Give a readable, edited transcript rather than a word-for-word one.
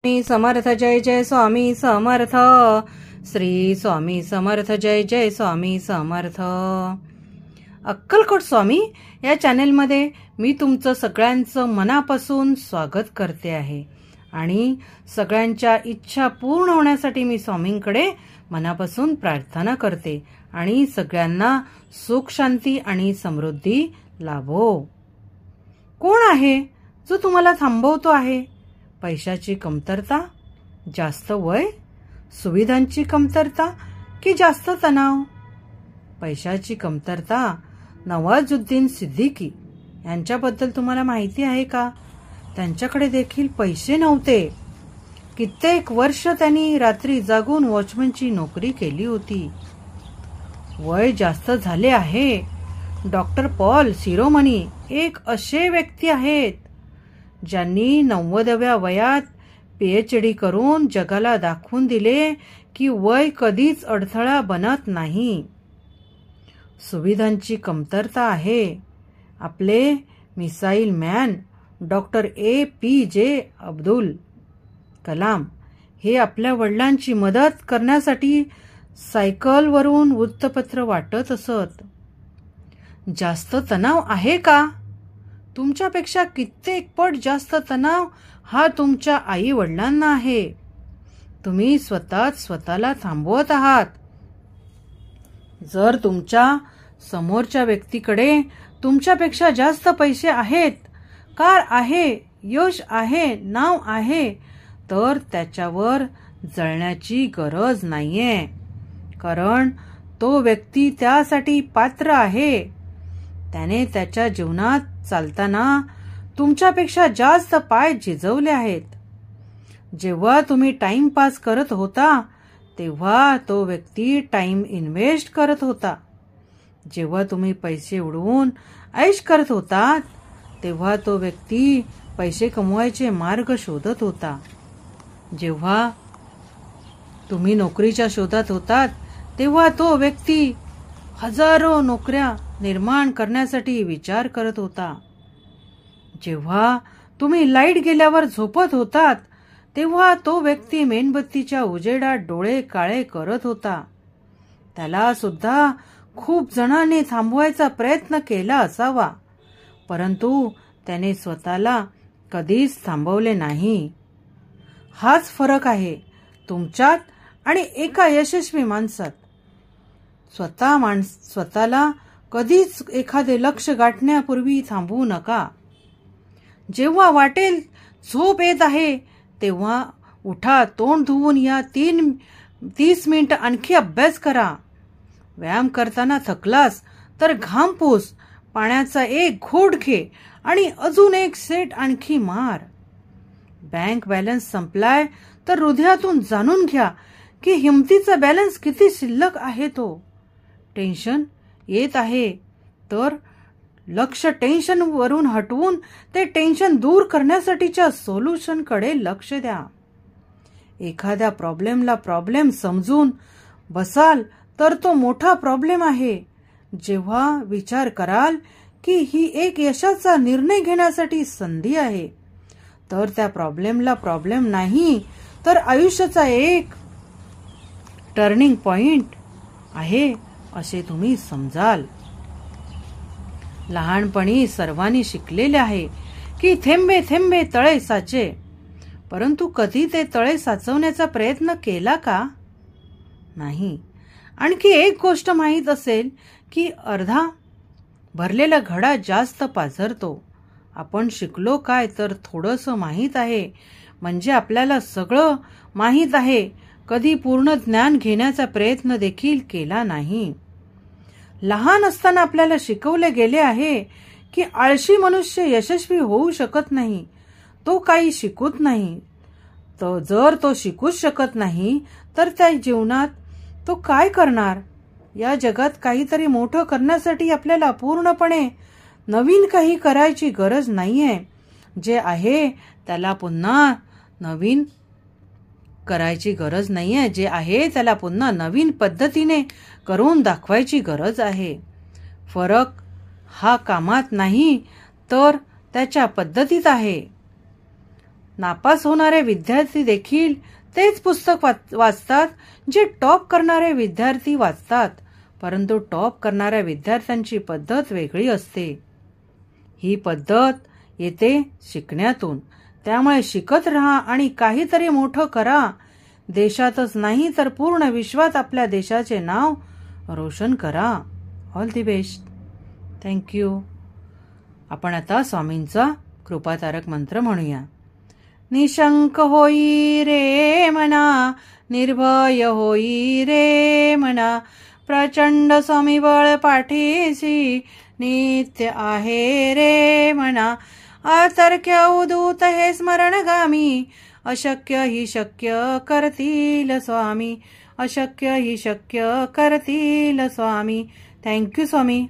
स्वामी समर्थ जय जय स्वामी समर्थ. श्री स्वामी समर्थ जय जय स्वामी समर्थ. अक्कलकोट स्वामी या चॅनेलमध्ये मी तुमचं सगळ्यांचं मनापासून स्वागत करते आहे आणि सगळ्यांच्या इच्छा पूर्ण होण्यासाठी मी स्वामींकडे मनापासून प्रार्थना करते आणि सगळ्यांना सुख शांती आणि समृद्धी लाभो. कोण आहे जो तुम्हाला थांबवतो आहे? पैशाची कमतरता, जास्त वय, सुविधांची कमतरता की जास्त तणाव? पैशाची कमतरता. नवाजुद्दीन सिद्दीकी यांच्याबद्दल तुम्हाला माहिती आहे का? त्यांच्याकडे देखील पैसे नव्हते. कित्येक वर्ष त्यांनी रात्री जागून वॉचमनची नोकरी केली होती. वय जास्त झाले आहे. डॉक्टर पॉल सिरोमनी एक असे व्यक्ती आहेत ज्यांनी 90व्या वयात PhD करून जगाला दाखवून दिले की वय कधीच अडथळा बनत नाही. सुविधांची कमतरता आहे. आपले missile man doctor APJ Abdul Kalam हे आपल्या वडिलांची मदत करण्यासाठी सायकलवरून वृत्तपत्र वाटत असत. जास्त तणाव आहे का? तुमच्यापेक्षा कित्येक पट जास्त तणाव हा तुमच्या आई वडिलांना आहे. तुम्ही स्वतःला थांबवत आहात. जर तुमच्या समोरच्या व्यक्तीकडे तुमच्यापेक्षा जास्त पैसे आहेत, कार आहे, यश आहे, नाव आहे, तर त्याच्यावर जळण्याची गरज नाहीये, कारण तो व्यक्ती त्यासाठी पात्र आहे. त्याने त्याच्या जीवनात चालताना तुमच्यापेक्षा जास्त पाय झिजवले आहेत. जेव्हा तुम्ही टाइमपास करत होता तेव्हा तो व्यक्ती टाइम इन्व्हेस्ट करत होता. जेव्हा तुम्ही पैसे उडवून ऐश करत होता तेव्हा तो व्यक्ती पैसे कमवायचे मार्ग शोधत होता. जेव्हा तुम्ही नोकरीच्या शोधात होतात तेव्हा तो व्यक्ती हजारो नोकऱ्या निर्माण करण्यासाठी विचार करत होता. जेव्हा तुम्ही लाईट गेल्यावर झोपत होतात तेव्हा तो व्यक्ती मेणबत्तीच्या उजेडात डोळे काळे करत होता. त्याला सुद्धा खूप जणांनी थांबवायचा प्रयत्न केला असावा, परंतु त्याने स्वतःला कधीच थांबवले नाही. हाच फरक आहे तुमच्यात आणि एका यशस्वी माणसात. स्वतःला कधीच एखादे लक्ष्य गाठण्यापूर्वी थांबवू नका. जेव्हा वाटेल झोप येत आहे तेव्हा उठा, तोंड धुवून या 30 मिनिट आणखी अभ्यास करा. व्यायाम करताना थकलास तर घाम पुस, पाण्याचा एक घोट घे आणि अजून एक सेट आणखी मार. बँक बॅलन्स संपलाय तर हृदयातून जाणून घ्या की हिमतीचा बॅलन्स किती शिल्लक आहे तो. टेन्शन येत आहे तर लक्ष टेन्शन वरून हटवून ते टेन्शन दूर करण्यासाठीच्या सोल्युशन कडे लक्ष द्या. एखाद्या प्रॉब्लेमला प्रॉब्लेम समजून बसाल तर तो मोठा प्रॉब्लेम आहे. जेव्हा विचार कराल की ही एक यशाचा निर्णय घेण्यासाठी संधी आहे, तर त्या प्रॉब्लेमला प्रॉब्लेम नाही तर आयुष्याचा एक टर्निंग पॉइंट आहे असे तुम्ही समजाल. लहानपणी सर्वांनी शिकलेले आहे की थेंबे थेंबे तळे साचे, परंतु कधी ते तळे साचवण्याचा प्रयत्न केला का? नाही. आणखी एक गोष्ट माहीत असेल की अर्धा भरलेला घडा जास्त पाझरतो. आपण शिकलो काय तर थोडंसं माहीत आहे म्हणजे आपल्याला सगळं माहीत आहे. कधी पूर्ण ज्ञान घेण्याचा प्रयत्न देखील केला नाही. लहान असताना आपल्याला शिकवले गेले आहे की आळशी मनुष्य यशस्वी होऊ शकत नाही, तो काही शिकूच नाही. तर जर तो शिकूच शकत नाही तर त्या जीवनात तो काय करणार? या जगात काहीतरी मोठं करण्यासाठी आपल्याला पूर्णपणे नवीन काही करायची गरज नाहीये. जे आहे त्याला पुन्हा नवीन करायची गरज नाहीये. जे आहे त्याला पुन्हा नवीन पद्धतीने करून दाखवायची गरज आहे. फरक हा कामात नाही तर त्याच्या पद्धतीत आहे. नापास होणारे विद्यार्थी देखील तेच पुस्तक वाचतात जे टॉप करणारे विद्यार्थी वाचतात, परंतु टॉप करणाऱ्या विद्यार्थ्यांची पद्धत वेगळी असते. ही पद्धत येते शिकण्यातून. त्यामुळे शिकत राहा आणि काहीतरी मोठं करा. देशातच नाही तर पूर्ण विश्वात आपल्या देशाचे नाव रोशन करा. All the best. थँक्यू. आपण आता स्वामींचा कृपातारक मंत्र म्हणूया. निशंक होई रे मना, निर्भय होई रे मना, प्रचंड स्वमीबळ पाठीसी नित्य आहे रे मना. अतर्क्य उदूत हे स्मरणगामी, अशक्य ही शक्य करतील स्वामी, अशक्य ही शक्य करतील स्वामी. थँक्यू स्वामी.